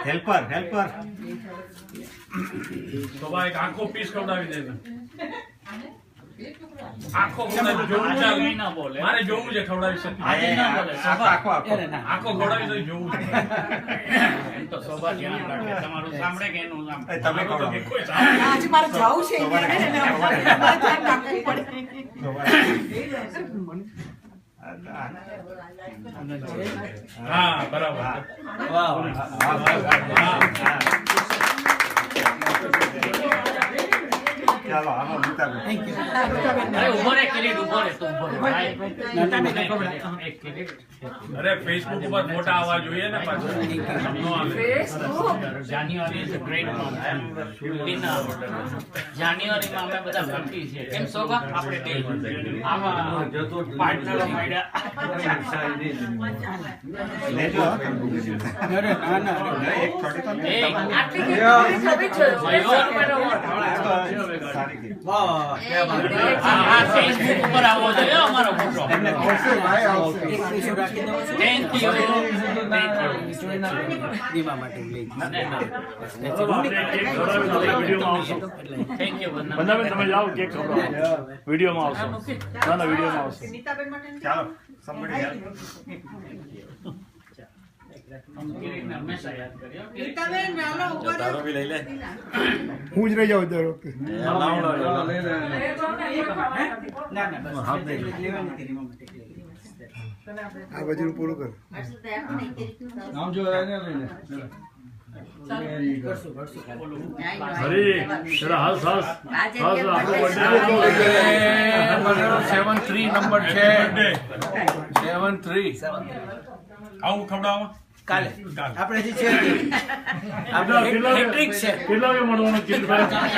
Helper helper તો ભાઈ આખો પીસ ખવડાવી દેજો આખો જોવું છે મારે જોવું છે ખવડાવી શકે આખો આખો ખવડાવી તો જોવું છે એમ તો શોભા ધ્યાન રાખે તમારું સાંભળે કે એનું સાંભળે તમે કહો આજે મારે જાવું છે હા બરાબર ચાલો આનો નીતાબેન અરે ઉભો રે કિરીટ ઉભો રે તું ઉભો રે ભાઈ એક કિરીટ અરે ફેસબુક ઉપર ફોટા આવવા જોઈએ ને પાછું જાન્યુઆરી ઇઝ અ ગ્રેટ મંથ જાન્યુઆરીમાં અમે બધા ફરતી છે કેમ શોભા આપણે તે આમાં પાર્ટનરો મળ્યા લેજો એક છોડી તો એ આટલી સારી ગઈ આ ફેસબુક ઉપર આવવો જોઈએ અમારો ફોટો થેન્ક યુ દીવા માટે લઈ થેન્ક યુ બંધાબેન તમે જાઓ કેક ખવડાવો વિડીયોમાં આવશો ના ના વિડીયોમાં આવશો નીતાબેન માટે ચાલો somebody else. હંમેશા યાદ કર્યો નીતાબેન ચાલો ઉપર તારો બી લઈ લે હું જ રહી જાઉં દર વખતે આ બાજુ પૂરું કર હરી જરા હાસ હાસ હાસ આપણો બર્થડે 73 નંબર છે 73 આવું ખવડાવો કાલે આપણે જે છે આપણે હેટ્રિક છે કેટલા વાગે મળવાનું કિરીટભાઈ